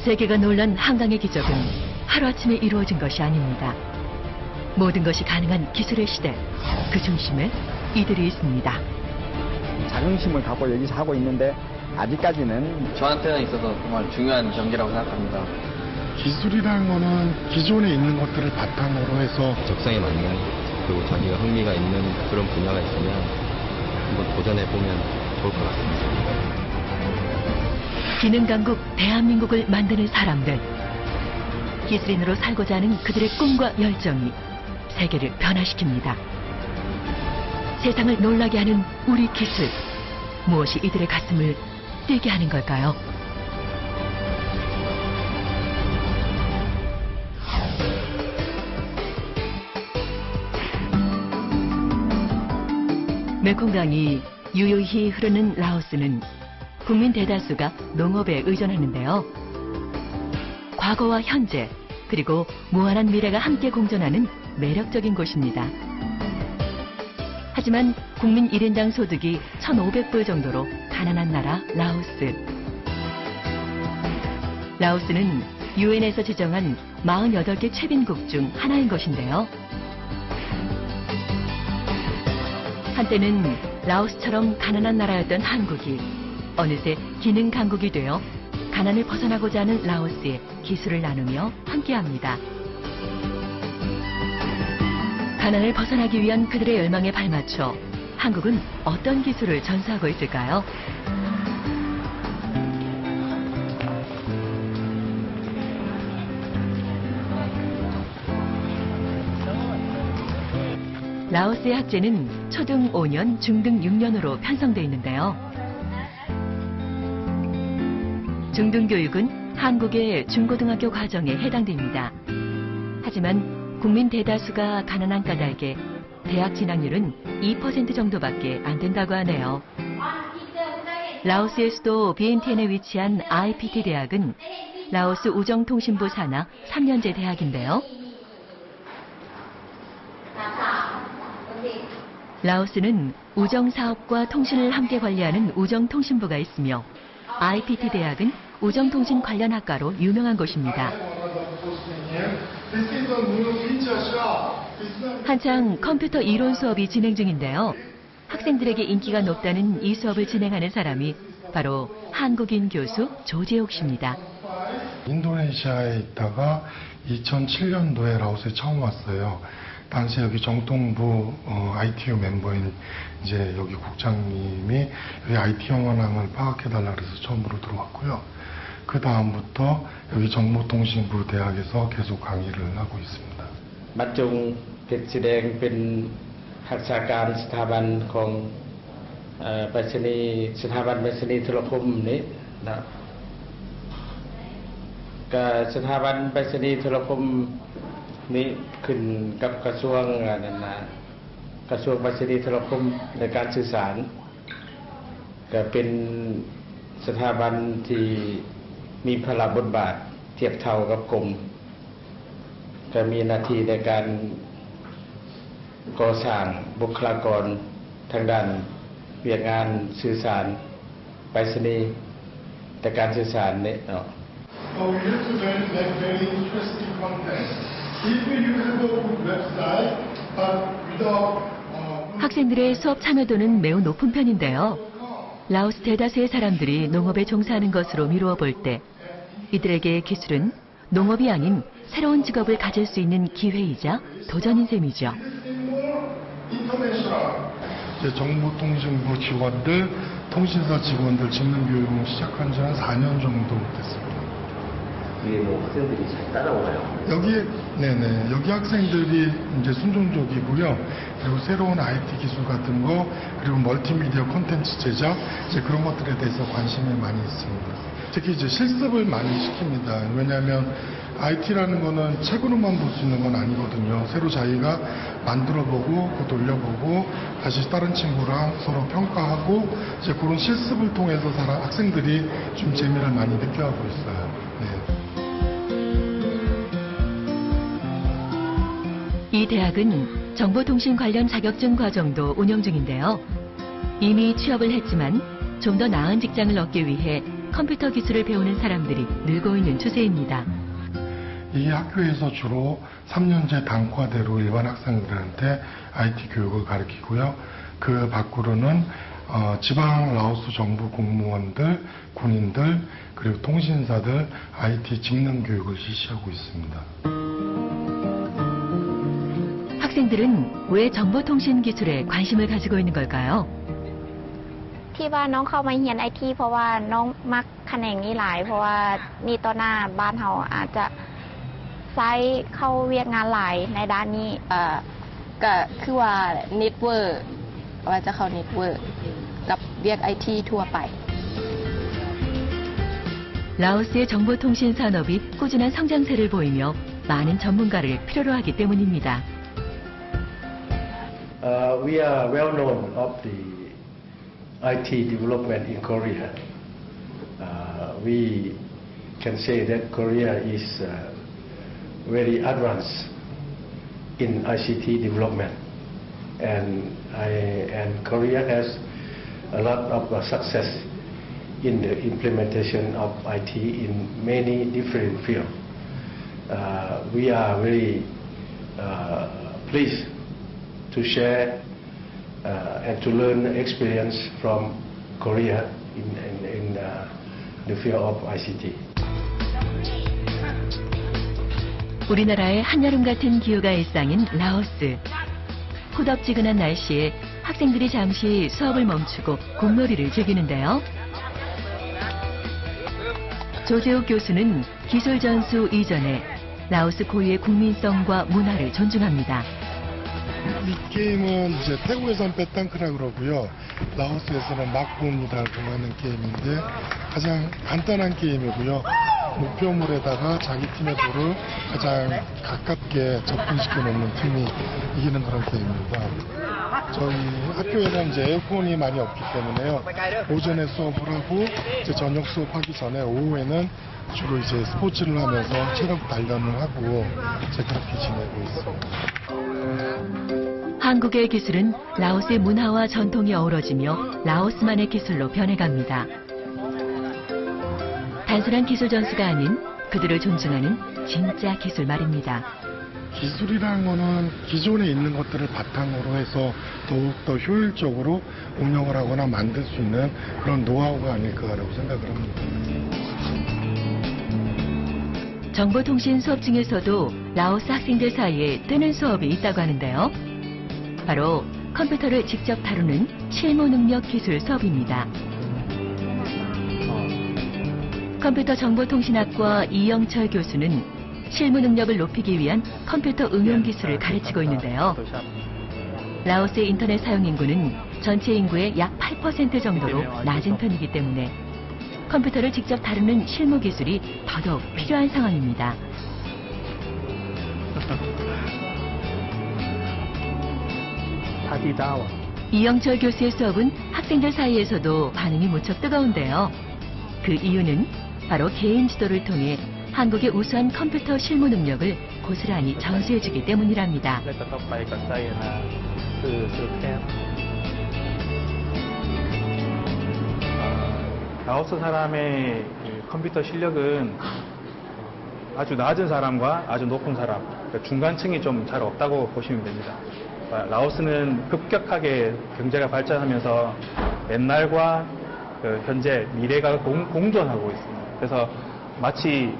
세계가 놀란 한강의 기적은 하루아침에 이루어진 것이 아닙니다. 모든 것이 가능한 기술의 시대, 그 중심에 이들이 있습니다. 자긍심을 갖고 여기서 하고 있는데 아직까지는 저한테는 있어서 정말 중요한 경기라고 생각합니다. 기술이라는 거는 기존에 있는 것들을 바탕으로 해서 적성에 맞는 그리고 자기가 흥미가 있는 그런 분야가 있으면 한번 도전해보면 좋을 것 같습니다. 기능 강국 대한민국을 만드는 사람들. 기술인으로 살고자 하는 그들의 꿈과 열정이 세계를 변화시킵니다. 세상을 놀라게 하는 우리 기술. 무엇이 이들의 가슴을 뛰게 하는 걸까요? 메콩강이 유유히 흐르는 라오스는 국민 대다수가 농업에 의존하는데요. 과거와 현재, 그리고 무한한 미래가 함께 공존하는 매력적인 곳입니다. 하지만 국민 1인당 소득이 1,500불 정도로 가난한 나라 라오스. 라오스는 유엔에서 지정한 48개 최빈국 중 하나인 것인데요. 한때는 라오스처럼 가난한 나라였던 한국이 어느새 기능 강국이 되어 가난을 벗어나고자 하는 라오스의 기술을 나누며 함께합니다. 가난을 벗어나기 위한 그들의 열망에 발맞춰 한국은 어떤 기술을 전수하고 있을까요? 라오스의 학제는 초등 5년, 중등 6년으로 편성되어 있는데요. 중등 교육은 한국의 중고등학교 과정에 해당됩니다. 하지만 국민 대다수가 가난한 까닭에 대학 진학률은 2% 정도밖에 안 된다고 하네요. 라오스의 수도 비엔티엔에 위치한 IPT 대학은 라오스 우정통신부 산하 3년제 대학인데요. 라오스는 우정사업과 통신을 함께 관리하는 우정통신부가 있으며 IPT 대학은 우정통신 관련 학과로 유명한 곳입니다. 한창 컴퓨터 이론 수업이 진행 중인데요. 학생들에게 인기가 높다는 이 수업을 진행하는 사람이 바로 한국인 교수 조재욱 씨입니다. 인도네시아에 있다가 2007년도에 라오스에 처음 왔어요. 당시 여기 정통부 ITU 멤버인 이제 여기 국장님이 여기 IT 현황을 파악해달라 그래서 처음으로 들어왔고요. 그 다음부터 여기 정보통신부 대학에서 계속 강의를 하고 있습니다. บัตรจงเพชรสีแดงเป็นหักษาการสถาบันของไปรษณีย์สถาบันไปรษณีย์โทรคมนี้นะก็สถาบันไปรษณีย์โทรคมนี้ขึ้นกับกระทรวงนั่นนะกระทรวงไปรษณีย์โทรคมในการสื่อสารก็เป็นสถาบันที่มีพละบทบาทเทียบเท่ากับกรมก็มีหน้าที่ในการก่อสร้างบุคลากรทางด้านเวียกงานสื่อสารไปรษณีย์แต่การสื่อสารเนี่ยเนาะ 학생들의 수업 참여도는 매우 높은 편인데요. 라오스 대다수의 사람들이 농업에 종사하는 것으로 미루어 볼 때 이들에게 기술은 농업이 아닌 새로운 직업을 가질 수 있는 기회이자 도전인 셈이죠. 정보통신부 직원들, 통신사 직원들 직능 교육을 시작한 지 한 4년 정도 됐습니다. 뒤에 뭐 학생들이 잘 따라오나요? 여기 학생들이 이제 순종적이고요. 그리고 새로운 IT 기술 같은 거, 그리고 멀티미디어 콘텐츠 제작, 이제 그런 것들에 대해서 관심이 많이 있습니다. 특히 이제 실습을 많이 시킵니다. 왜냐하면 IT라는 거는 책으로만 볼 수 있는 건 아니거든요. 새로 자기가 만들어보고, 돌려보고, 다시 다른 친구랑 서로 평가하고, 이제 그런 실습을 통해서 학생들이 좀 재미를 많이 느껴하고 있어요. 이 대학은 정보통신 관련 자격증 과정도 운영 중인데요. 이미 취업을 했지만 좀 더 나은 직장을 얻기 위해 컴퓨터 기술을 배우는 사람들이 늘고 있는 추세입니다. 이 학교에서 주로 3년제 단과대로 일반 학생들한테 IT 교육을 가르치고요. 그 밖으로는 지방 라오스 정부 공무원들, 군인들, 그리고 통신사들 IT 직능 교육을 실시하고 있습니다. 학생들은 왜 정보통신 기술에 관심을 가지고 있는 걸까요? ที่ว่าน้องเข้ามาเรียนไอทีเพราะว่าน้องมักแขนงนี้หลายเพราะว่านี่ต่อหน้าบ้านเราอาจจะใช้เข้าเวียกงานหลายในด้านนี้ก็คือว่าเน็ตเวิร์กว่าจะเข้าเน็ตเวิร์กกับเวียกไอทีทั่วไป 라오스의 정보통신 산업이 꾸준한 성장세를 보이며 많은 전문가를 필요로 하기 때문입니다. We are well known of the IT development in Korea. We can say that Korea is very advanced in ICT development, and Korea has a lot of success in the implementation of IT in many different fields. We are very pleased to share and to learn experience from Korea in the field of ICT. 우리나라의 한여름 같은 기후가 일상인 라오스. 후덥지근한 날씨에 학생들이 잠시 수업을 멈추고 공놀이를 즐기는데요. 조재욱 교수는 기술 전수 이전에 라오스 고유의 국민성과 문화를 존중합니다. 이 게임은 이제 태국에선 빼땅크라 그러고요. 라오스에서는 막본이라고 하는 게임인데 가장 간단한 게임이고요. 목표물에다가 자기 팀의 볼을 가장 가깝게 접근시켜 놓는 팀이 이기는 그런 게임입니다. 저희 학교에는 이제 에어컨이 많이 없기 때문에요. 오전에 수업을 하고 이제 저녁 수업하기 전에 오후에는 주로 이제 스포츠를 하면서 체력 단련을 하고 이제 그렇게 지내고 있습니다. 한국의 기술은 라오스의 문화와 전통이 어우러지며 라오스만의 기술로 변해갑니다. 단순한 기술 전수가 아닌 그들을 존중하는 진짜 기술 말입니다. 기술이라는 거는 기존에 있는 것들을 바탕으로 해서 더욱더 효율적으로 운영을 하거나 만들 수 있는 그런 노하우가 아닐까라고 생각을 합니다. 정보통신 수업 중에서도 라오스 학생들 사이에 뜨는 수업이 있다고 하는데요. 바로 컴퓨터를 직접 다루는 실무 능력 기술 수업입니다. 컴퓨터 정보통신학과 이영철 교수는 실무 능력을 높이기 위한 컴퓨터 응용 기술을 가르치고 있는데요. 라오스의 인터넷 사용 인구는 전체 인구의 약 8% 정도로 낮은 편이기 때문에 컴퓨터를 직접 다루는 실무 기술이 더더욱 필요한 상황입니다. 이영철 교수의 수업은 학생들 사이에서도 반응이 무척 뜨거운데요. 그 이유는 바로 개인 지도를 통해 한국의 우수한 컴퓨터 실무 능력을 고스란히 전수해주기 때문이랍니다. 라오스 사람의 컴퓨터 실력은 아주 낮은 사람과 아주 높은 사람, 그러니까 중간층이 좀 잘 없다고 보시면 됩니다. 라오스는 급격하게 경제가 발전하면서 옛날과 현재 미래가 공존하고 있습니다. 그래서 마치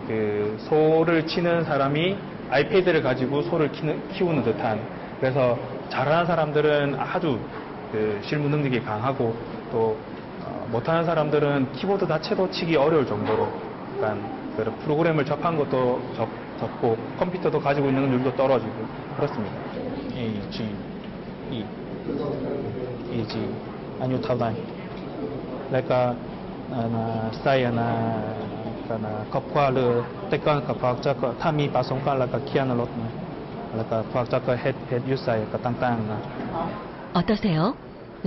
소를 치는 사람이 아이패드를 가지고 소를 키우는 듯한, 그래서 잘하는 사람들은 아주 실무 능력이 강하고 또 못하는 사람들은 키보드 자체도 치기 어려울 정도로 약간 프로그램을 접한 것도 적고 컴퓨터도 가지고 있는 능력도 떨어지고 그렇습니다.อายุเท่าไหร่แล้วก็ใส่ครอบครัวเลยแต่ก่อนกับพวกเจ้าก็ถ้ามีประสงค์แล้วก็เขียนรถนะแล้วก็พวกเจ้าก็เฮ็ดอยู่ใส่ก็ต่างๆนะ 어떠세요?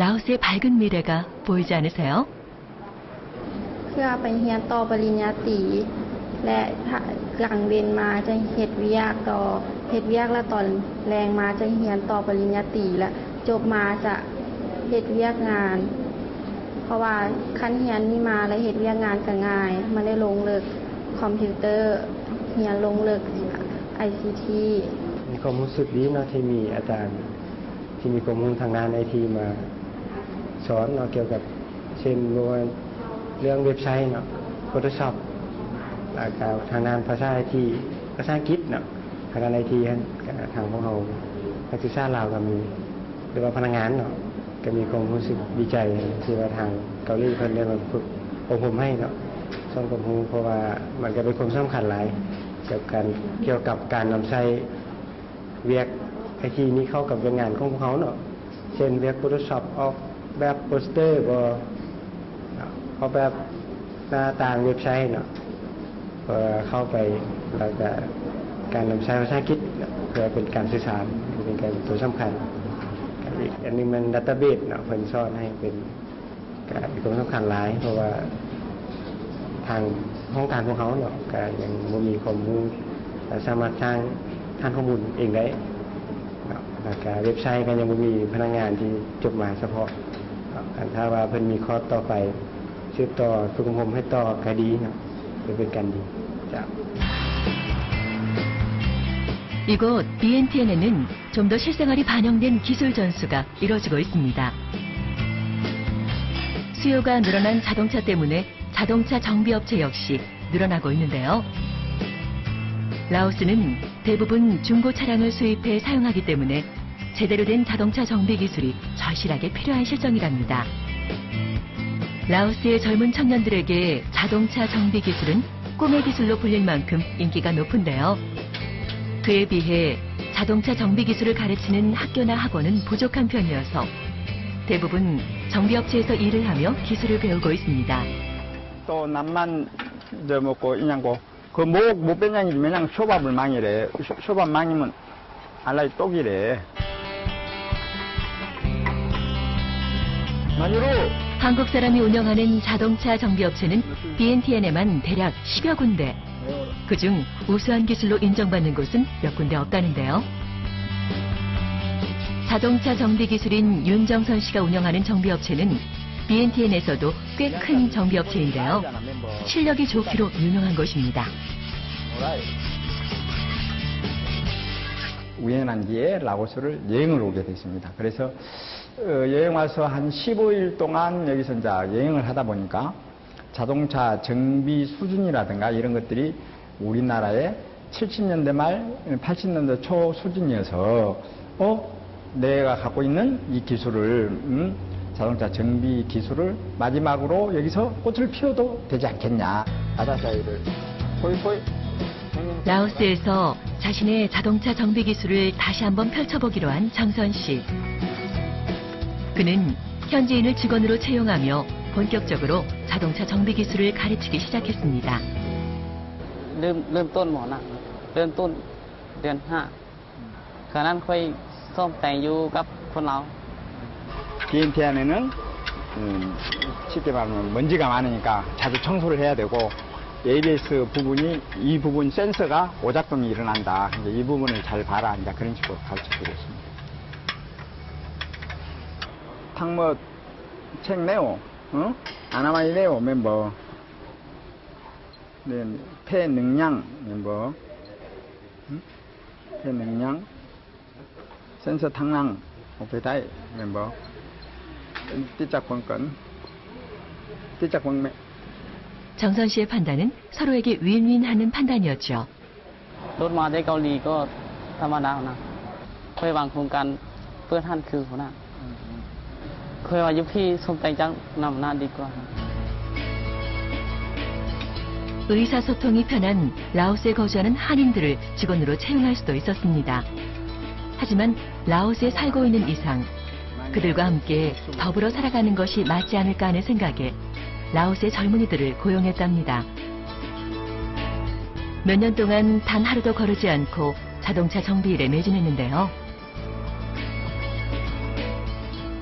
라오스의 밝은 미래가 보이지 않으세요? เพื่อไปเรียนต่อปริญญาตรีและหลังเรียนมาจะเฮ็ดเวียกแล้วตอนแรงมาจะเรียนต่อปริญญาตรีและจบมาจะเฮ็ดเวียกงาน เพราะว่าขั้นเรียนนี่มาแล้วเฮ็ดเวียกงานก็ง่ายมันได้ลงลึกคอมพิวเตอร์เรียนลงลึก ICT มีความรู้สึกดีเนาะที่มีอาจารย์ที่มีความรู้ทางด้าน IT มาสอนเนาะเกี่ยวกับเช่นเรื่องเว็บไซต์เนาะ Photoshop แล้วก็ทางด้านภาษา IT ภาษาอังกฤษเนาะทางด้าน IT ทางพวกเรานักศึกษาลาวก็มีหรือว่าพนักงานเนาะก็มีความรู้สึกดีใจที่ว่าทางเกาหลีเพิ่นได้มาฝึกอบรมให้เนาะสอนความรู้เพราะว่ามันก็เป็นความสำคัญหลายเกี่ยวกับการนำใช้เวียก IT นี้เข้ากับงานของพวกเขาเนาะเช่นเวียก Photoshop ออกแบบโปสเตอร์บ่ออกแบบหน้าต่างเว็บไซต์เนาะเข้าไปแล้วก็การนำใช้ภาษาอังกฤษเพื่อเป็นการสื่อสารเป็นการตัวสำคัญอีกอันนึงมันดัตต้าเบสเนาะเพิ่นสอนให้เป็นการมีความสำคัญหลายเพราะว่าทางห้องการของเขาเนาะก็ยังบ่มีข้อมูลสามารถสร้างฐานข้อมูลเองได้แล้วก็เว็บไซต์ก็ยังบ่มีพนักงานที่จบมาเฉพาะถ้าว่าเพิ่นมีคอร์สต่อไปสืบต่อฝึกอบรมให้ต่อก็ดีเนาะเป็นการดีจ้ะ 이곳 BNTN에는 좀 더 실생활이 반영된 기술 전수가 이뤄지고 있습니다. 수요가 늘어난 자동차 때문에 자동차 정비업체 역시 늘어나고 있는데요. 라오스는 대부분 중고 차량을 수입해 사용하기 때문에 제대로 된 자동차 정비 기술이 절실하게 필요한 실정이랍니다. 라오스의 젊은 청년들에게 자동차 정비 기술은 꿈의 기술로 불릴 만큼 인기가 높은데요. 그에 비해 자동차 정비 기술을 가르치는 학교나 학원은 부족한 편이어서 대부분 정비업체에서 일을 하며 기술을 배우고 있습니다. 또 남만 저 먹고 이냐고 그 못 배냐니 그냥 쇼밥을 망이래. 쇼밥 망이면 알라이 똑이래. 만유로 한국 사람이 운영하는 자동차 정비업체는 BNTN에만 대략 10여 군데. 그중 우수한 기술로 인정받는 곳은 몇 군데 없다는데요. 자동차 정비 기술인 윤정선 씨가 운영하는 정비업체는 BNTN에서도 꽤 큰 정비업체인데요. 실력이 좋기로 유명한 곳입니다. 우연한 기회에 라오스를 여행을 오게 됐습니다. 그래서 여행 와서 한 15일 동안 여기서 이제 여행을 하다 보니까 자동차 정비 수준이라든가 이런 것들이 우리나라의 70년대 말, 80년대 초 수준이어서 내가 갖고 있는 이 기술을 자동차 정비 기술을 마지막으로 여기서 꽃을 피워도 되지 않겠냐. 바다사이를 호이호이. 라오스에서 자신의 자동차 정비 기술을 다시 한번 펼쳐보기로 한 정선 씨. 그는 현지인을 직원으로 채용하며 본격적으로 자동차 정비 기술을 가르치기 시작했습니다. เริ่มต้นหมอนะเริ่มต้นเดือน5ขณะนั้นค่อยซ่อมแต่งอยู่กับคนเรา BNTN에는 쉽게 말하면 먼지가 많으니까 자주 청소를 해야 되고 ABS 부분이 이 부분 센서가 오작동이 일어난다. 이 부분을 잘 봐라. 이제 그런 식으로 가르쳐주고 있습니다. 탕뭐 책 내오, 아나마이 내오 멤버. 네, 폐 능량 멤버. 폐 능량. 센서 탕랑 오페다이 멤버. 띠짝 번건. 띠짝 번매. 정선 씨의 판단은 서로에게 윈윈하는 판단이었죠. รถมาได้เกาหลีก็ธรรมดานะเคยวางโครงการเพื่อท่านคือหัวหน้าเคยว่ายุพี่สมใจจังนำหน้าดีกว่า 의사소통이 편한 라오스에 거주하는 한인들을 직원으로 채용할 수도 있었습니다. 하지만 라오스에 살고 있는 이상 그들과 함께 더불어 살아가는 것이 맞지 않을까 하는 생각에 라오스의 젊은이들을 고용했답니다. 몇 년 동안 단 하루도 거르지 않고 자동차 정비 일에 매진했는데요.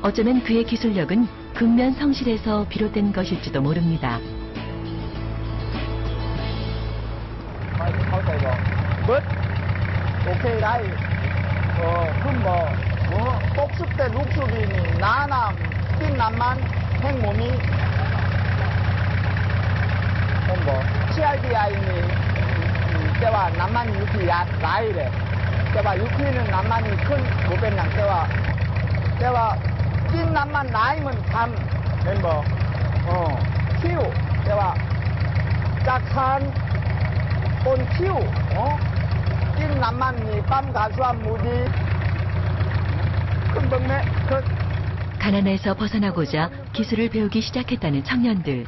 어쩌면 그의 기술력은 극면 성실에서 비롯된 것일지도 모릅니다. 오케이 라이 그럼 뭐 복습 때 룩수비니 나남 띵남만 핵몸이 뭐 CRDI니 때와 남만 유피 라이래 때와 유피는 남만이 큰 모벤랑 때와 찐 남만 라이면 감 멤버 키우 때와 짝한 온 키우 찐 남만이 빰 가수한 무디 큰 동네 가난에서 벗어나고자 기술을 배우기 시작했다는 청년들.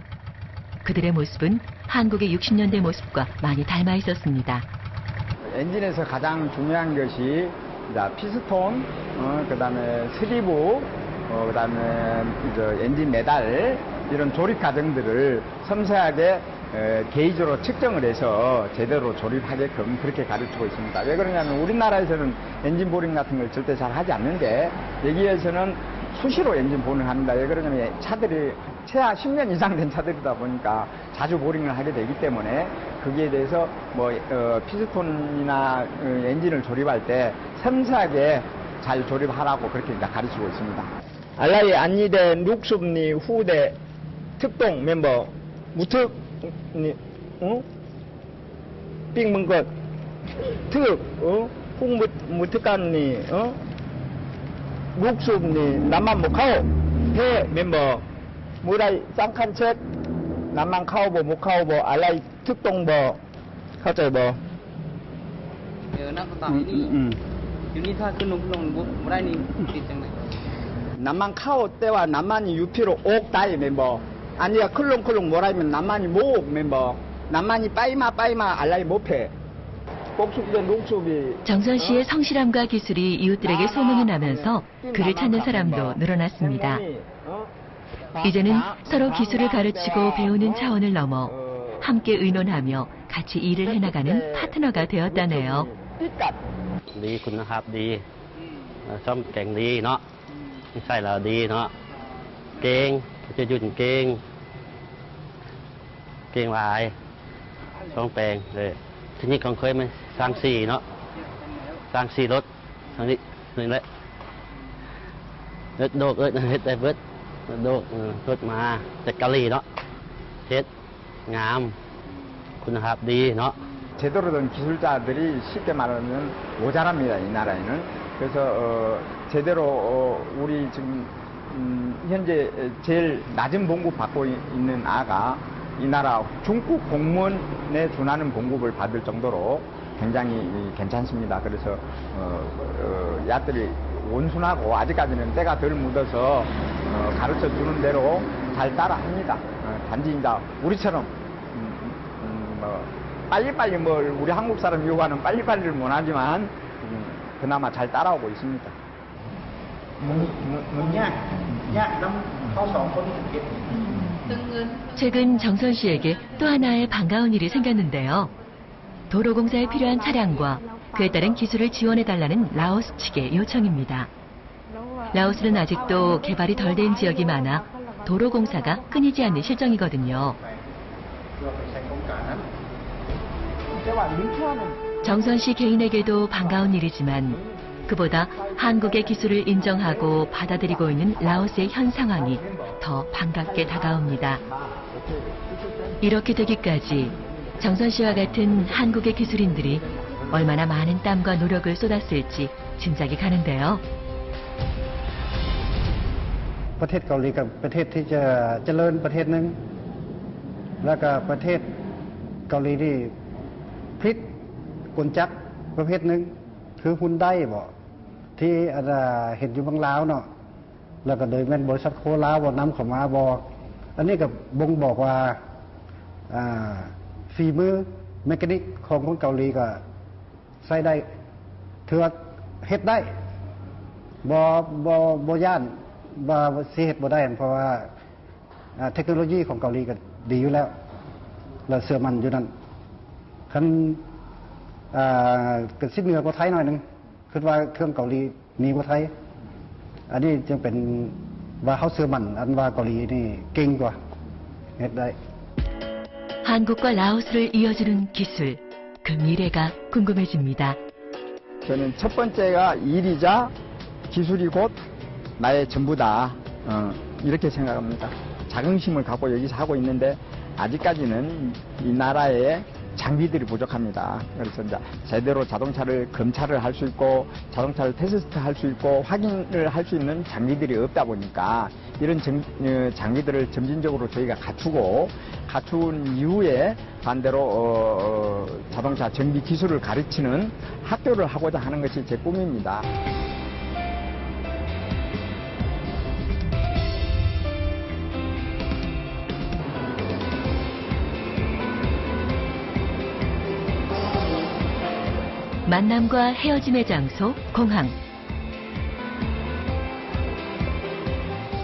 그들의 모습은 한국의 60년대 모습과 많이 닮아 있었습니다. 엔진에서 가장 중요한 것이 피스톤, 그다음에 스리브, 그다음에 엔진 메달 이런 조립 과정들을 섬세하게 게이지로 측정을 해서 제대로 조립하게끔 그렇게 가르치고 있습니다. 왜 그러냐면 우리나라에서는 엔진 보링 같은 걸 절대 잘 하지 않는데 여기에서는 수시로 엔진 보링을 합니다. 왜 그러냐면 차들이 최하 10년 이상 된 차들이다 보니까 자주 보링을 하게 되기 때문에 거기에 대해서 피스톤이나 엔진을 조립할 때 섬세하게 잘 조립하라고 그렇게 가르치고 있습니다. 알라이 안니대 룩숲니 후대 특동 멤버 무특 삥문것 특 무특간니 룩숲니 남만 못카오 해 멤버 무라이 쌍칸책 남만 카오보 못카오보 알라이 특동버 เข้าใจบ่ นักต่างนี่อยู่นี่ถ้าขึ้นลงไม่ได้นี่ติดจังเลย 남만 카오 때와 남만이 유피로 옥 다이 멤버 아니야 클롱클롱 뭐라면 남만이 목 멤버 남만이 빠이마 알라이 못해 복수비전 녹수비 정선 씨의 성실함과 기술이 이웃들에게 소문이 나면서 그를 찾는 사람도 늘어났습니다. 이제는 서로 기술을 가르치고 배우는 차원을 넘어 함께 의논하며 같이 일을 해나가는 파트너가 되었다네요. ดีคุณนะครับดีซ่อมเก่งดีเนาะนิสัยเราดีเนาะเก่งจะหยุดเก่งหลายซ่อมแปลงเลยทีนี้ก็เคยมาสร้างสี่เนาะสร้างสี่รถทางนี้หนึ่งเลยรถโดกเฮ็ดได้เบิดโดกรถมาจากเกาหลีเนาะเฮ็ดงามคุณภาพดีเนาะ 제대로 된 기술자들이 쉽게 말하면 모자랍니다. 이 나라에는. 그래서 제대로 우리 지금 현재 제일 낮은 봉급 받고 있는 아가 이 나라 중국 공무원에 준하는 봉급을 받을 정도로 굉장히 괜찮습니다. 그래서 야들이 온순하고 아직까지는 때가 덜 묻어서 가르쳐 주는 대로 잘 따라합니다. 단지 이제 우리처럼 빨리빨리 우리 한국 사람 요구하는 빨리빨리를 못하지만 그나마 잘 따라오고 있습니다. 최근 정선 씨에게 또 하나의 반가운 일이 생겼는데요. 도로공사에 필요한 차량과 그에 따른 기술을 지원해달라는 라오스 측의 요청입니다. 라오스는 아직도 개발이 덜 된 지역이 많아 도로공사가 끊이지 않는 실정이거든요. 정선 씨 개인에게도 반가운 일이지만 그보다 한국의 기술을 인정하고 받아들이고 있는 라오스의 현 상황이 더 반갑게 다가옵니다. 이렇게 되기까지 정선 씨와 같은 한국의 기술인들이 얼마나 많은 땀과 노력을 쏟았을지 짐작이 가는데요. ประเทศเกาหลีกับประเทศที่จะเจริญประเทศหนึ่งแล้วก็ประเทศเกาหลีที่พลิกกลจักรประเภทหนึ่งคือฮุนไดบ่ที่เห็นอยู่บางลาวเนาะแล้วก็โดยแม่นบริษัทโคลาวบ่นำเข้ามาบ่อันนี้ก็บ่งบอกว่าฝีมือเมคานิกของคนเกาหลีก็ใช้ได้ถือว่าเฮ็ดได้บ่ย่านว่าสิเฮ็ดบ่ได้เพราะว่าเทคโนโลยีของเกาหลีก็ดีอยู่แล้วเราเชื่อมั่นอยู่นั่นคันก็สิเหนือกว่าไทยหน่อยนึงคิดว่าเครื่องเกาหลีดีกว่าไทยอันนี้จึงเป็นว่าเขาเชื่อมั่นอันว่าเกาหลีนี่เก่งกว่าเฮ็ดได้ 한국과 라오스를 이어주는 기술, 그 미래가 궁금해집니다. 저는 첫 번째가 일이자 기술이 곧 나의 전부다. 이렇게 생각합니다. 자긍심을 갖고 여기서 하고 있는데 아직까지는 이 나라에 장비들이 부족합니다. 그래서 이제 제대로 자동차를 검찰을 할 수 있고 자동차를 테스트 할 수 있고 확인을 할 수 있는 장비들이 없다 보니까 이런 장비들을 점진적으로 저희가 갖춘 이후에 반대로 자동차 정비 기술을 가르치는 학교를 하고자 하는 것이 제 꿈입니다. 만남과 헤어짐의 장소, 공항.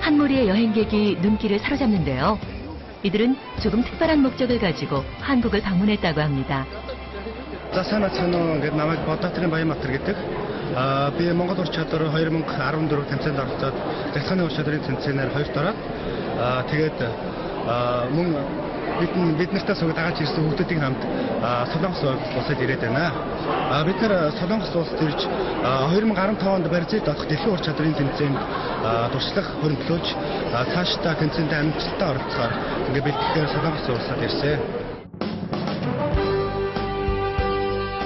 한 무리의 여행객이 눈길을 사로잡는데요. 이들은 조금 특별한 목적을 가지고 한국을 방문했다고 합니다. 자산아차는 남아기 버타트는 바이마트를 гэдэг. Би Монгол улс чадвар 2014 тэмцээнд оролцоод захисгааны улс чадрын тэмцээнээр 2 дараад тэгээд мөн бид нартай суугаад дагаад ирсэн хүүхдүүдийн хамт Солонгос улсад ирээд байна. Бид нар Солонгос улсад ирж 2015 онд Барилзад олох дэлхийн ур чадрын тэмцээнд туршлага хөрөнгөлөөж цаашдаа тэмцээнд амжилттай оролцохоор ингээд бэлтгэхээр Солонгос улсад ирсэн.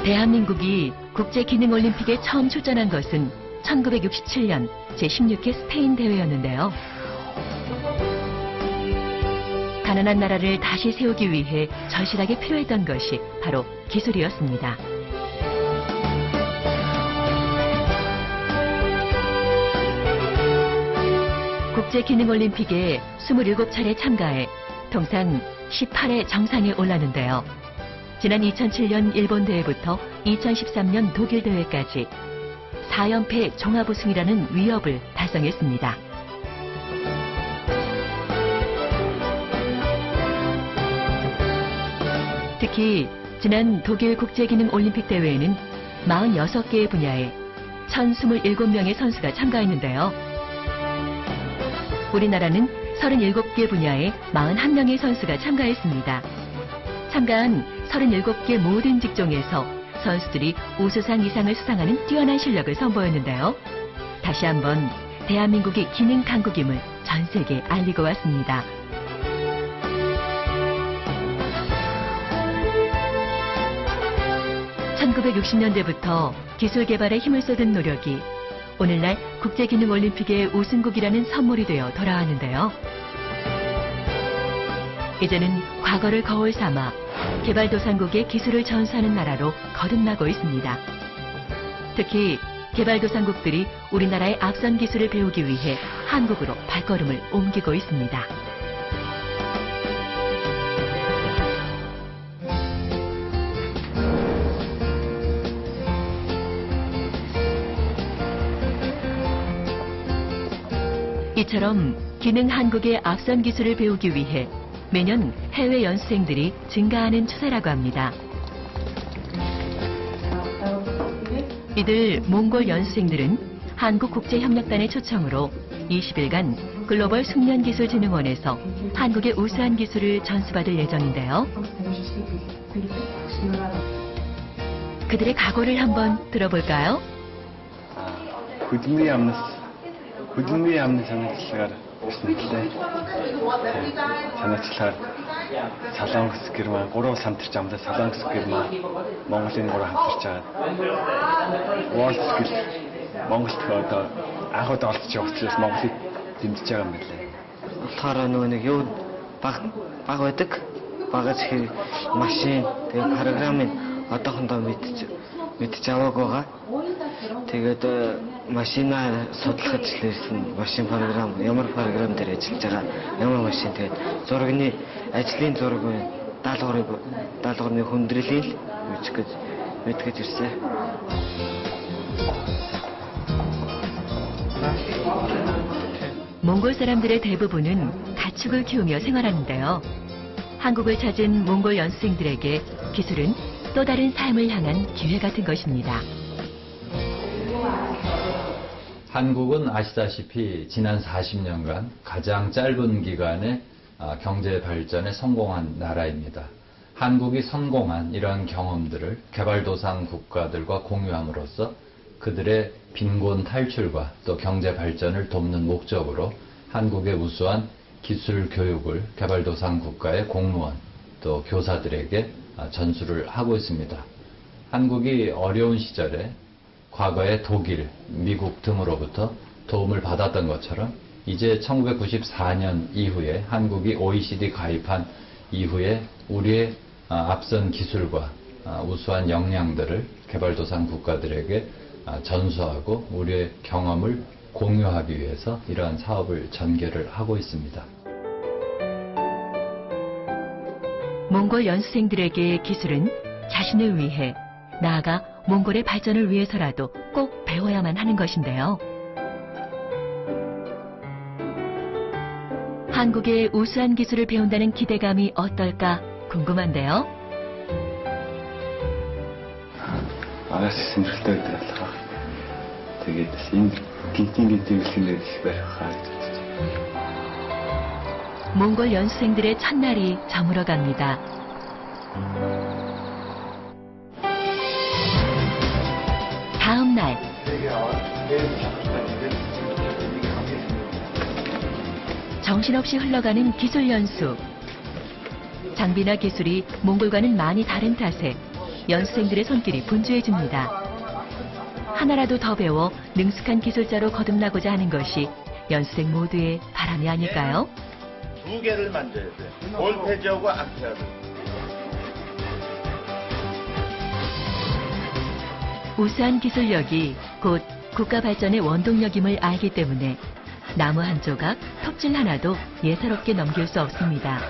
대한민국이 국제기능올림픽에 처음 출전한 것은 1967년 제16회 스페인 대회였는데요. 가난한 나라를 다시 세우기 위해 절실하게 필요했던 것이 바로 기술이었습니다. 국제기능올림픽에 27차례 참가해 통상 18회 정상에 올랐는데요. 지난 2007년 일본 대회부터 2013년 독일 대회까지 4연패 종합 우승이라는 위협을 달성했습니다. 특히 지난 독일 국제기능올림픽 대회에는 46개의 분야에 1,027명의 선수가 참가했는데요. 우리나라는 37개 분야에 41명의 선수가 참가했습니다. 참가한 37개 모든 직종에서 선수들이 우수상 이상을 수상하는 뛰어난 실력을 선보였는데요. 다시 한번 대한민국이 기능 강국임을 전 세계에 알리고 왔습니다. (1960년대부터) 기술 개발에 힘을 쏟은 노력이 오늘날 국제기능올림픽의 우승국이라는 선물이 되어 돌아왔는데요. 이제는 과거를 거울 삼아 개발도상국의 기술을 전수하는 나라로 거듭나고 있습니다. 특히 개발도상국들이 우리나라의 앞선 기술을 배우기 위해 한국으로 발걸음을 옮기고 있습니다. 이처럼 기능 한국의 앞선 기술을 배우기 위해 매년 해외 연수생들이 증가하는 추세라고 합니다. 이들 몽골 연수생들은 한국국제협력단의 초청으로 20일간 글로벌 숙련기술진흥원에서 한국의 우수한 기술을 전수받을 예정인데요. 그들의 각오를 한번 들어볼까요? Хөдөлмөрийн амны санаачлалаар ирсэнтэй. Санаачлалаар Солонгос гэрман 3 самтарч амдаа Солонгос гэрман Монголын 3 хамтарч байгаа. World Skill Монголд одоо анхуд олдож байгаа учраас Монголыг дэмжиж байгаа юм билээ. болохоор нөгөө нэг юу баг байдаг. Багаж хэр машин тэгээ програмыг одоохондоо мэдж аваагүй байгаа. Тэгээд машинаа судлахад л ирсэн машин програм ямар програм дээр ажиллаж байгаа ямар машин тэгээд зургийн ажлын зураг даалгаврын хүндрэлийг мэдгэж ирсэн. 몽골 사람들의 대부분은 가축을 키우며 생활하는데요. 한국을 찾은 몽골 연수생들에게 기술은 또 다른 삶을 향한 기회 같은 것입니다. 한국은 아시다시피 지난 40년간 가장 짧은 기간에 경제 발전에 성공한 나라입니다. 한국이 성공한 이러한 경험들을 개발도상 국가들과 공유함으로써 그들의 빈곤 탈출과 또 경제 발전을 돕는 목적으로 한국의 우수한 기술 교육을 개발도상 국가의 공무원 또 교사들에게 전수를 하고 있습니다. 한국이 어려운 시절에 과거에 독일, 미국 등으로부터 도움을 받았던 것처럼 이제 1994년 이후에 한국이 OECD 가입한 이후에 우리의 앞선 기술과 우수한 역량들을 개발도상 국가들에게 전수하고 우리의 경험을 공유하기 위해서 이러한 사업을 전개를 하고 있습니다. 몽골 연수생들에게 기술은 자신을 위해 나아가 몽골의 발전을 위해서라도 꼭 배워야만 하는 것인데요. 한국의 우수한 기술을 배운다는 기대감이 어떨까 궁금한데요. Агаас сэмжлтэй байдлаа. Тэгээд энэ гинтийн дэвшлэлээр их барих харагдаж байна. 몽골 연수생들의 첫날이 저물어 갑니다. 다음 날 정신없이 흘러가는 기술 연수. 장비나 기술이 몽골과는 많이 다른 탓에 연수생들의 손길이 분주해집니다. 하나라도 더 배워 능숙한 기술자로 거듭나고자 하는 것이 연수생 모두의 바람이 아닐까요? 2개를 만져야 돼. 볼페지하고 암페어를. 우수한 기술력이 곧 국가 발전의 원동력임을 알기 때문에 나무 한 조각, 톱질 하나도 예사롭게 넘길 수 없습니다.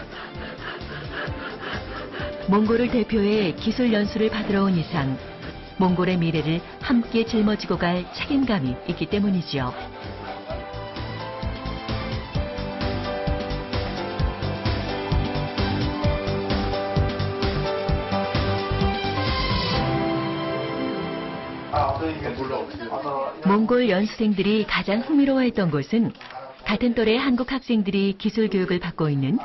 몽골을 대표해 기술 연수를 받으러 온 이상 몽골의 미래를 함께 짊어지고 갈 책임감이 있기 때문이지요. 몽골 연수생들이 가장 흥미로워했던 곳은 같은 또래 한국 학생들이 기술 교육을 받고 있는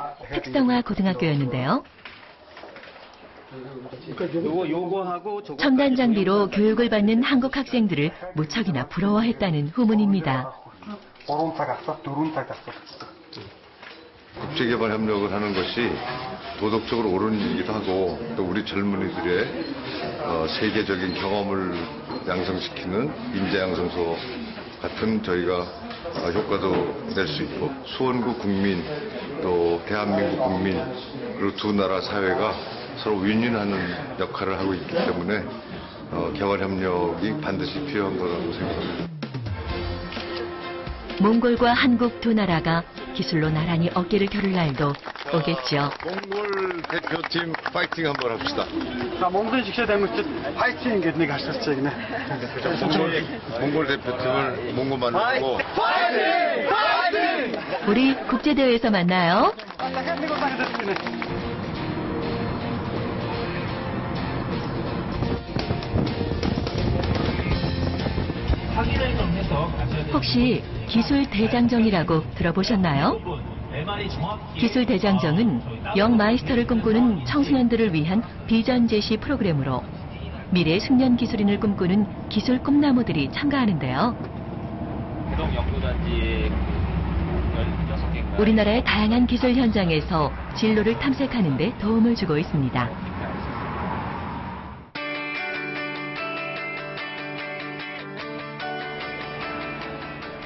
특성화 고등학교였는데요. 첨단 장비로 교육을 받는 한국 학생들을 무척이나 부러워했다는 후문입니다. 국제개발 협력을 하는 것이 도덕적으로 옳은 일이기도 하고 또 우리 젊은이들의 세계적인 경험을 양성시키는 인재양성소 같은 저희가 효과도 낼 수 있고 수원구 국민 또 대한민국 국민 그리고 두 나라 사회가 서로 윈윈하는 역할을 하고 있기 때문에 개발협력이 반드시 필요한 거라고 생각합니다. 몽골과 한국 두 나라가 기술로 나란히 어깨를 겨룰 날도 오겠죠. 몽골 대표팀 파이팅 한번 합시다. 몽골 직시되면 파이팅 гэдэг 하셨죠. 몽골 대표팀을 몽고 만들고 파이팅! 파이팅! 우리 국제대회에서 만나요. 혹시 기술 대장정이라고 들어보셨나요? 기술 대장정은 영 마이스터를 꿈꾸는 청소년들을 위한 비전 제시 프로그램으로 미래 숙련 기술인을 꿈꾸는 기술 꿈나무들이 참가하는데요. 우리나라의 다양한 기술 현장에서 진로를 탐색하는 데 도움을 주고 있습니다.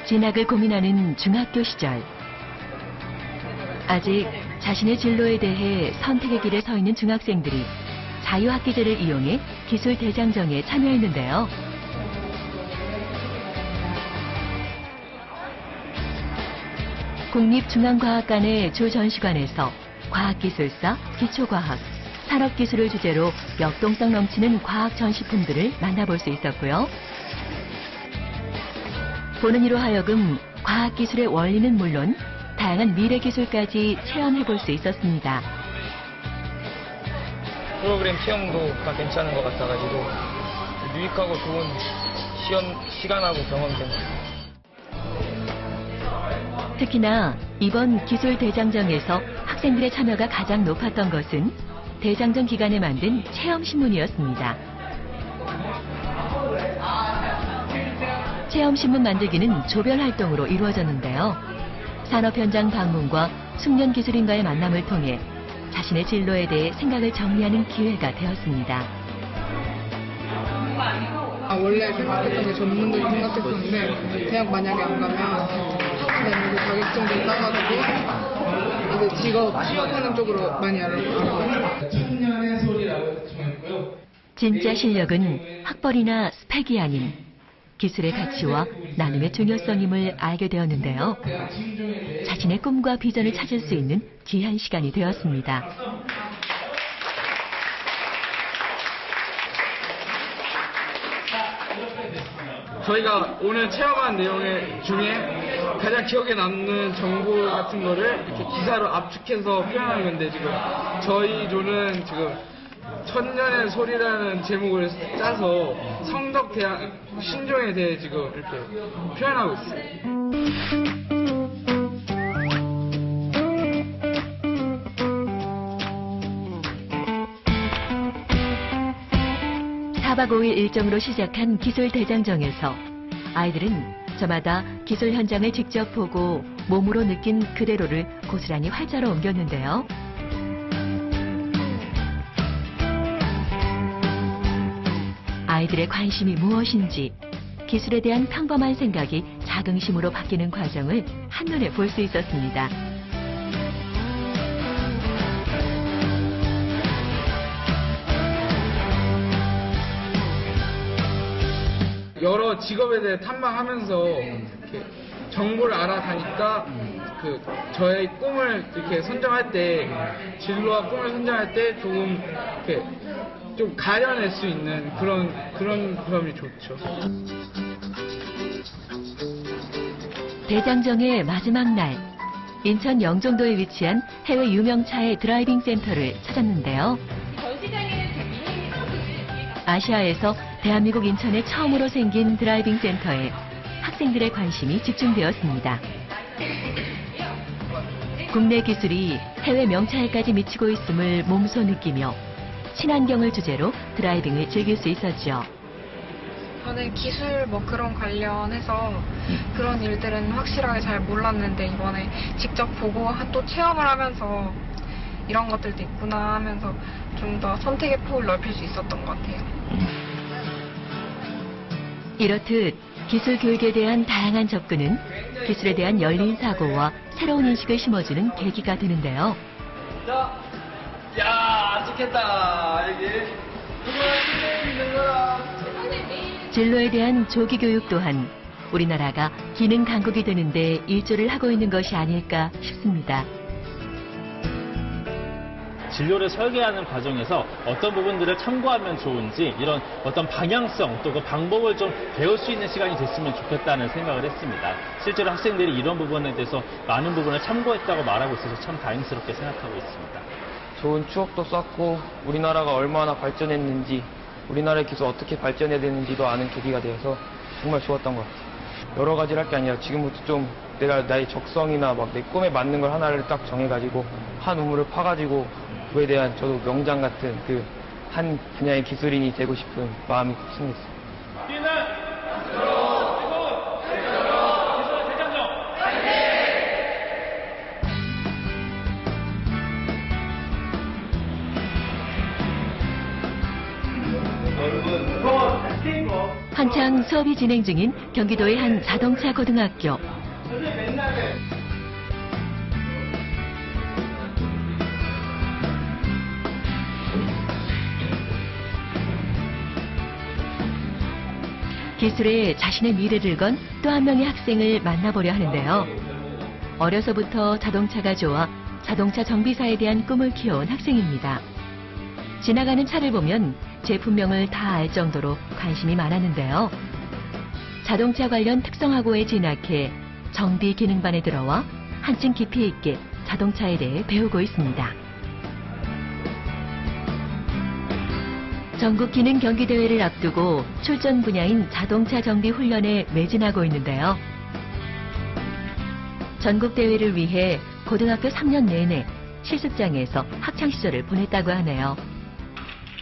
진학을 고민하는 중학교 시절. 아직 자신의 진로에 대해 선택의 길에 서 있는 중학생들이 자유학기제를 이용해 기술 대장정에 참여했는데요. 국립중앙과학관의 주전시관에서 과학기술사, 기초과학, 산업기술을 주제로 역동성 넘치는 과학 전시품들을 만나볼 수 있었고요. 보는 이로 하여금 과학기술의 원리는 물론 다양한 미래기술까지 체험해볼 수 있었습니다. 프로그램 체험도가 괜찮은 것 같아가지고 유익하고 좋은 시간하고 경험이 된 것 같아요. 특히나 이번 기술 대장정에서 학생들의 참여가 가장 높았던 것은 대장정 기간에 만든 체험신문이었습니다. 체험신문 만들기는 조별 활동으로 이루어졌는데요. 산업 현장 방문과 숙련 기술인과의 만남을 통해 자신의 진로에 대해 생각을 정리하는 기회가 되었습니다. 원래 생각했던 게 전문적인 생각했었는데 대학 만약에 안 가면 그냥 자격증도 따가지고 이제 취업하는 쪽으로 많이 알아봤어요. 청년의 소리라고 정했고요. 진짜 실력은 학벌이나 스펙이 아닌 기술의 가치와 나눔의 중요성임을 알게 되었는데요. 자신의 꿈과 비전을 찾을 수 있는 귀한 시간이 되었습니다. 저희가 오늘 체험한 내용 중에 가장 기억에 남는 정보 같은 거를 이렇게 기사로 압축해서 표현한 건데, 지금 저희 조는 지금 천년의 소리라는 제목을 짜서 성덕대학 신종에 대해 지금 이렇게 표현하고 있어요. 4박 5일 일정으로 시작한 기술 대장정에서 아이들은 저마다 기술 현장을 직접 보고 몸으로 느낀 그대로를 고스란히 활자로 옮겼는데요. 아이들의 관심이 무엇인지, 기술에 대한 평범한 생각이 자긍심으로 바뀌는 과정을 한눈에 볼 수 있었습니다. 여러 직업에 대해 탐방하면서 이렇게 정보를 알아가니까 저의 꿈을 이렇게 선정할 때, 진로와 꿈을 선정할 때 조금 이렇게 좀 가려낼 수 있는 그런 점이 좋죠. 대장정의 마지막 날, 인천 영종도에 위치한 해외 유명차의 드라이빙 센터를 찾았는데요. 아시아에서 대한민국 인천에 처음으로 생긴 드라이빙 센터에 학생들의 관심이 집중되었습니다. 국내 기술이 해외 명차에까지 미치고 있음을 몸소 느끼며 친환경을 주제로 드라이빙을 즐길 수 있었죠. 저는 기술 그런 관련해서 그런 일들은 확실하게 잘 몰랐는데, 이번에 직접 보고 또 체험을 하면서 이런 것들도 있구나 하면서 좀 더 선택의 폭을 넓힐 수 있었던 것 같아요. 이렇듯 기술 교육에 대한 다양한 접근은 기술에 대한 열린 사고와 새로운 인식을 심어주는 계기가 되는데요. 야, 찍혔다. 여기. 진로에 대한 조기 교육 또한 우리나라가 기능 강국이 되는데 일조를 하고 있는 것이 아닐까 싶습니다. 진로를 설계하는 과정에서 어떤 부분들을 참고하면 좋은지, 이런 어떤 방향성 또 그 방법을 좀 배울 수 있는 시간이 됐으면 좋겠다는 생각을 했습니다. 실제로 학생들이 이런 부분에 대해서 많은 부분을 참고했다고 말하고 있어서 참 다행스럽게 생각하고 있습니다. 좋은 추억도 쌓고 우리나라가 얼마나 발전했는지, 우리나라의 기술 어떻게 발전해야 되는지도 아는 계기가 되어서 정말 좋았던 것 같아요. 여러 가지를 할 게 아니라 지금부터 좀 내가 나의 적성이나 내 꿈에 맞는 걸 하나를 딱 정해가지고 한 우물을 파가지고 그에 대한 저도 명장 같은 한 분야의 기술인이 되고 싶은 마음이 생겼어요. 한창 수업이 진행 중인 경기도의 한 자동차 고등학교. 기술에 자신의 미래를 건 또 한 명의 학생을 만나보려 하는데요. 어려서부터 자동차가 좋아 자동차 정비사에 대한 꿈을 키워온 학생입니다. 지나가는 차를 보면 제품명을 다 알 정도로 관심이 많았는데요. 자동차 관련 특성화고에 진학해 정비 기능반에 들어와 한층 깊이 있게 자동차에 대해 배우고 있습니다. 전국 기능 경기 대회를 앞두고 출전 분야인 자동차 정비 훈련에 매진하고 있는데요. 전국 대회를 위해 고등학교 3년 내내 실습장에서 학창 시절을 보냈다고 하네요.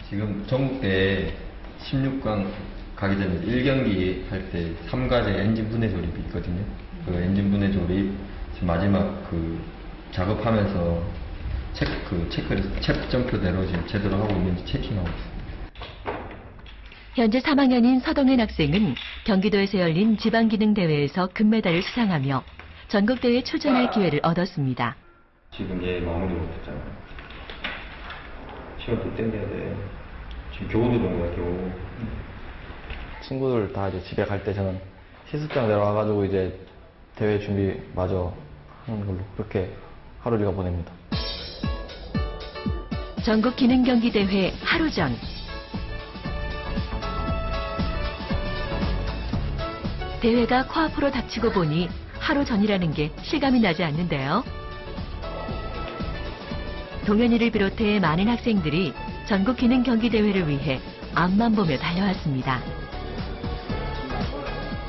지금 전국대회 16강 가기 전에 1경기 할 때 3가지 엔진 분해 조립이 있거든요. 그 엔진 분해 조립, 지금 마지막 그 작업하면서 체크점표대로 지금 제대로 하고 있는지 체킹하고 있습니다. 현재 3학년인 서동현 학생은 경기도에서 열린 지방기능대회에서 금메달을 수상하며 전국대회에 출전할 기회를 얻었습니다. 지금 얘 마무리 못했잖아요. 시간 또 땡겨야 돼. 지금 교우도 동거야, 교우. 친구들 다 이제 집에 갈 때 저는 시습장 내려와가지고 이제 대회 준비 마저 하는 걸로 그렇게 하루리가 보냅니다. 전국기능경기대회 하루 전. 대회가 코앞으로 닥치고 보니 하루 전이라는 게 실감이 나지 않는데요. 동현이를 비롯해 많은 학생들이 전국기능경기대회를 위해 앞만 보며 달려왔습니다.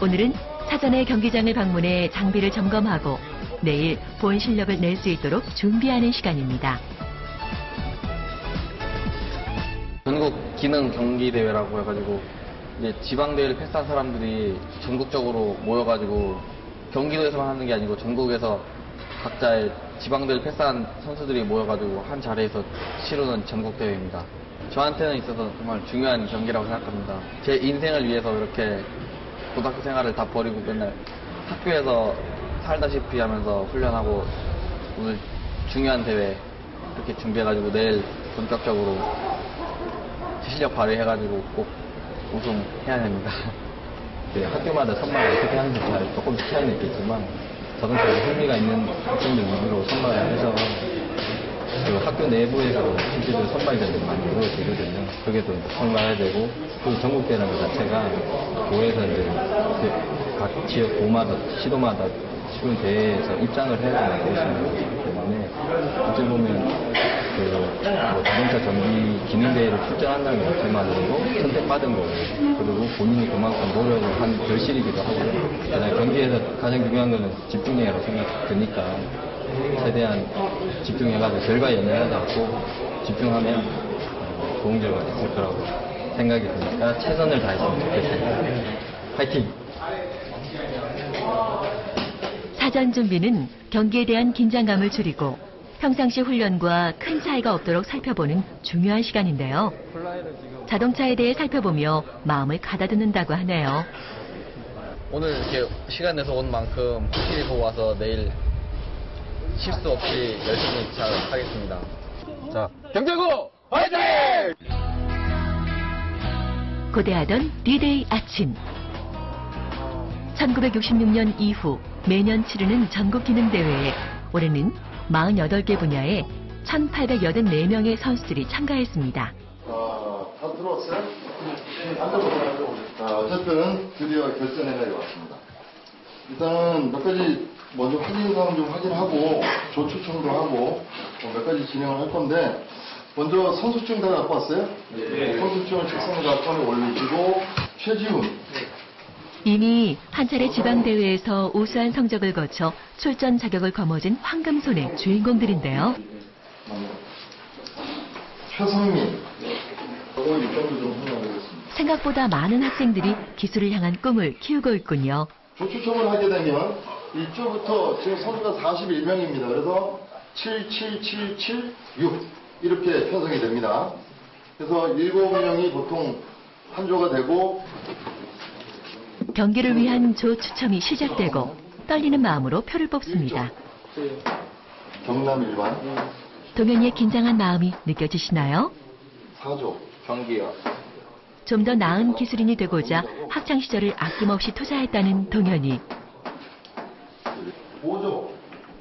오늘은 사전에 경기장을 방문해 장비를 점검하고 내일 본 실력을 낼 수 있도록 준비하는 시간입니다. 전국 기능 경기 대회라고 해가지고 이제 지방 대회를 패스한 사람들이 전국적으로 모여가지고 경기도에서만 하는 게 아니고 전국에서 각자의 지방 대회를 패스한 선수들이 모여가지고 한 자리에서 치르는 전국 대회입니다. 저한테는 있어서 정말 중요한 경기라고 생각합니다. 제 인생을 위해서 이렇게 고등학교 생활을 다 버리고 맨날 학교에서 살다시피 하면서 훈련하고 오늘 중요한 대회 이렇게 준비해가지고 내일 본격적으로 실력 발휘해가지고 꼭 우승해야 됩니다. 네, 학교마다 선발을 어떻게 하는지 잘 조금씩 차이는 있겠지만 자동차에 흥미가 있는 학생들 위주로 선발을 해서 그리고 학교 내부에서도 실제로 선발전들이 많이 이루어지거든요. 그게 또 선발해야 되고 또 전국대회라는 것 자체가 도에서 이제 각 지역 도마다 시도마다 치는 대회에서 입장을 해야 되는 것이기 때문에 어찌 보면 뭐 자동차 정비 기능대회를 출전한다는 것 자체만으로도 선택받은 거고 그리고 본인이 그만큼 노력을 한 결실이기도 하고요. 그다음에 경기에서 가장 중요한 거는 집중력이라고 생각드니까 최대한 집중해가지고 결과에 연연하지 않고 집중하면 좋은 결과가 있을 거라고 생각이 드니까 최선을 다했으면 좋겠습니다. 파이팅! 사전 준비는 경기에 대한 긴장감을 줄이고 평상시 훈련과 큰 차이가 없도록 살펴보는 중요한 시간인데요. 자동차에 대해 살펴보며 마음을 가다듬는다고 하네요. 오늘 이렇게 시간 내서 온 만큼 확실히 보고 와서 내일 실수 없이 열심히 잘 하겠습니다. 자, 경제고 화이팅! 고대하던 D-Day 아침. 1966년 이후 매년 치르는 전국기능대회에 올해는 48개 분야에 1,884명의 선수들이 참가했습니다. 다 들어왔어요? 어쨌든 드디어 결선의 날이 왔습니다. 일단은 몇 가지 먼저 확인 사항 좀 확인하고 조추첨도 하고 몇 가지 진행을 할 건데 먼저 선수증 다 갖고 왔어요? 네. 선수증을 책상 갖고 올리시고 최지훈. 이미 한 차례 지방대회에서 우수한 성적을 거쳐 출전 자격을 거머쥔 황금손의 주인공들인데요. 최성민. 오늘 일정도 좀 설명드리겠습니다. 생각보다 많은 학생들이 기술을 향한 꿈을 키우고 있군요. 조추첨을 하게 되면 이쪽부터 지금 선수가 41명입니다. 그래서 77776 이렇게 편성이 됩니다. 그래서 7명이 보통 한 조가 되고 경기를 위한 조 추첨이 시작되고 떨리는 마음으로 표를 뽑습니다. 경남 일반. 동현이의 긴장한 마음이 느껴지시나요? 4조. 경기요. 좀 더 나은 기술인이 되고자 학창시절을 아낌없이 투자했다는 동현이. 5조.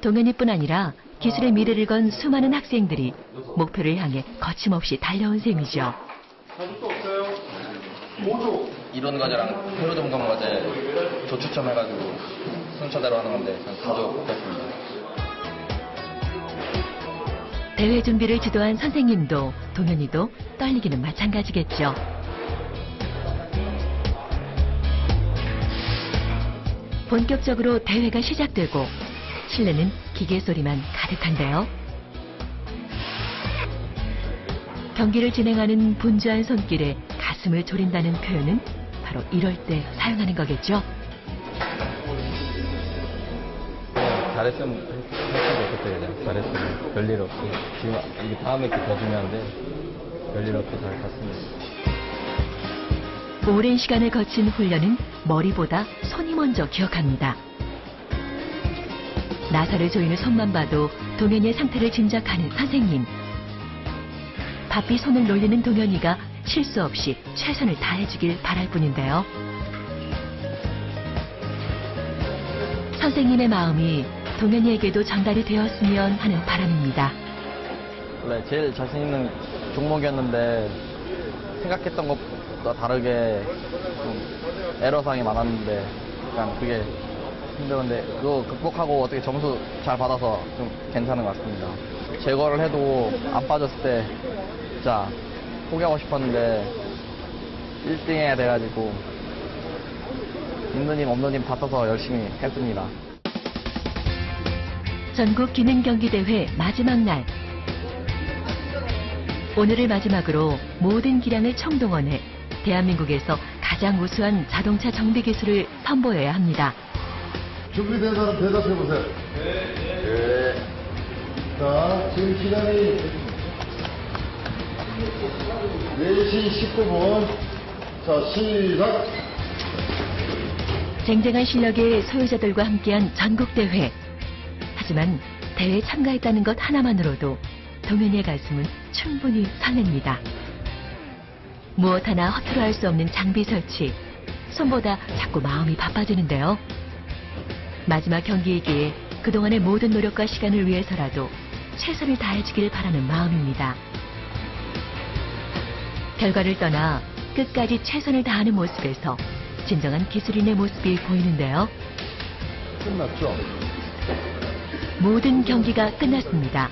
동현이뿐 아니라 기술의 미래를 건 수많은 학생들이 목표를 향해 거침없이 달려온 셈이죠. 4조 없어요. 5조. 이론 과제랑 회로 점검 과제 조추첨해가지고 순서대로 하는 건데 전 4조 됐습니다. 대회 준비를 지도한 선생님도 동현이도 떨리기는 마찬가지겠죠. 본격적으로 대회가 시작되고 실내는 기계 소리만 가득한데요. 경기를 진행하는 분주한 손길에 가슴을 졸인다는 표현은 바로 이럴 때 사용하는 거겠죠. 잘했으면 좋겠어요. 그냥 잘했으면 별일 없이. 지금 이게 다음에 더 중요한데 별일 없이 잘 갔습니다. 오랜 시간을 거친 훈련은 머리보다 손이 먼저 기억합니다. 나사를 조이는 손만 봐도 동현이의 상태를 짐작하는 선생님. 바삐 손을 놀리는 동현이가 실수 없이 최선을 다해주길 바랄 뿐인데요. 선생님의 마음이 동현이에게도 전달이 되었으면 하는 바람입니다. 원래 제일 자신 있는 종목이었는데 생각했던 것보다 다르게 좀 에러상이 많았는데 약간 그게 힘들었는데 그거 극복하고 어떻게 점수 잘 받아서 좀 괜찮은 것 같습니다. 제거를 해도 안 빠졌을 때 진짜 포기하고 싶었는데 1등 해야 돼가지고 있는 힘 없는 힘 다 써서 열심히 했습니다. 전국 기능경기대회 마지막 날. 오늘을 마지막으로 모든 기량을 총동원해 대한민국에서 가장 우수한 자동차 정비 기술을 선보여야 합니다. 준비된 사람 대답해보세요. 네. 자, 지금 시간이 4시 19분. 자, 시작! 쟁쟁한 실력의 소유자들과 함께한 전국대회. 하지만 대회에 참가했다는 것 하나만으로도 동현이의 가슴은 충분히 설렙니다. 무엇 하나 허투루 할 수 없는 장비 설치. 손보다 자꾸 마음이 바빠지는데요. 마지막 경기이기에 그동안의 모든 노력과 시간을 위해서라도 최선을 다해주길 바라는 마음입니다. 결과를 떠나 끝까지 최선을 다하는 모습에서 진정한 기술인의 모습이 보이는데요. 끝났죠? 모든 경기가 끝났습니다.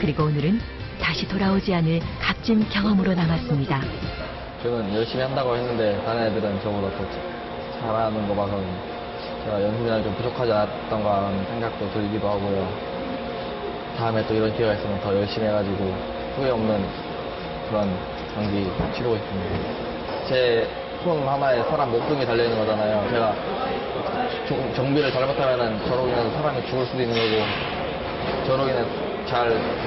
그리고 오늘은 다시 돌아오지 않을 값진 경험으로 남았습니다. 저는 열심히 한다고 했는데 다른 애들은 저보다 더 잘하는 거 봐서 제가 연습이나 좀 부족하지 않았던가 하는 생각도 들기도 하고요. 다음에 또 이런 기회가 있으면 더 열심히 해가지고 후회 없는 그런 경기 치르고 있습니다. 제 손 하나에 사람 목숨이 달려있는 거잖아요. 제가 정비를 잘못하면 저로 인해서 사람이 죽을 수도 있는 거고 저로 인해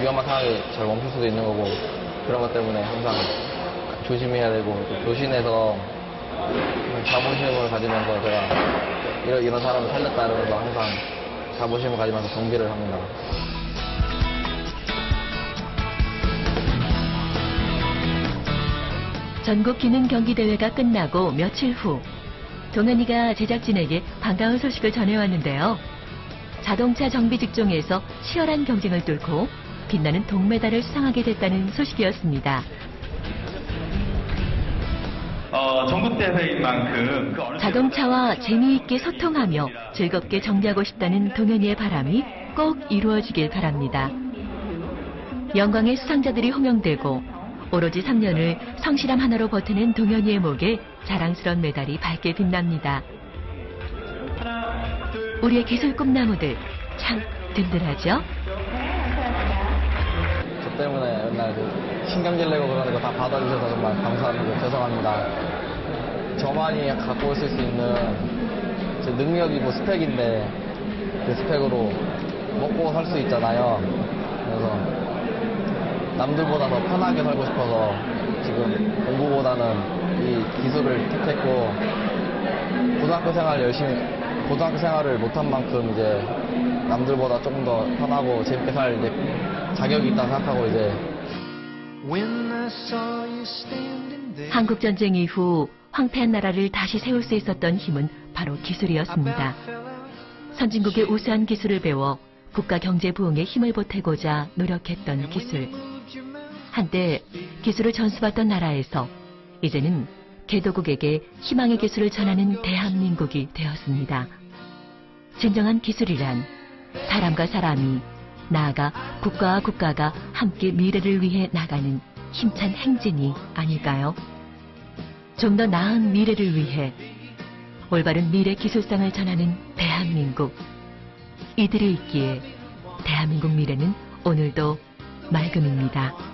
위험한 상황이 잘 멈출 수도 있는 거고 그런 것 때문에 항상 조심해야 되고 조심해서 자부심을 가지면서 제가 이런 사람을 살렸다 이러면서 항상 자부심을 가지면서 정비를 합니다. 전국 기능 경기 대회가 끝나고 며칠 후 동현이가 제작진에게 반가운 소식을 전해왔는데요. 자동차 정비 직종에서 치열한 경쟁을 뚫고 빛나는 동메달을 수상하게 됐다는 소식이었습니다. 전국대회인 만큼 자동차와 재미있게 소통하며 즐겁게 정비하고 싶다는 동현이의 바람이 꼭 이루어지길 바랍니다. 영광의 수상자들이 호명되고 오로지 3년을 성실함 하나로 버티는 동현이의 목에 자랑스러운 메달이 밝게 빛납니다. 우리의 기술 꿈나무들 참 든든하죠? 저 때문에 맨날 신경질 내고 그러는 거 다 받아주셔서 정말 감사합니다. 죄송합니다. 저만이 갖고 있을 수 있는 제 능력이고 스펙인데 그 스펙으로 먹고 살 수 있잖아요. 그래서 남들보다 더 편하게 살고 싶어서 지금 공부보다는 이 기술을 택했고 고등학교 생활을 못한 만큼 이제 남들보다 조금 더 편하고 재밌게 살 이제 자격이 있다고 생각하고 이제 한국전쟁 이후 황폐한 나라를 다시 세울 수 있었던 힘은 바로 기술이었습니다. 선진국의 우수한 기술을 배워 국가 경제 부흥에 힘을 보태고자 노력했던 기술. 한때 기술을 전수받던 나라에서 이제는 개도국에게 희망의 기술을 전하는 대한민국이 되었습니다. 진정한 기술이란 사람과 사람이 나아가 국가와 국가가 함께 미래를 위해 나가는 힘찬 행진이 아닐까요? 좀 더 나은 미래를 위해 올바른 미래 기술상을 전하는 대한민국. 이들이 있기에 대한민국 미래는 오늘도 맑음입니다.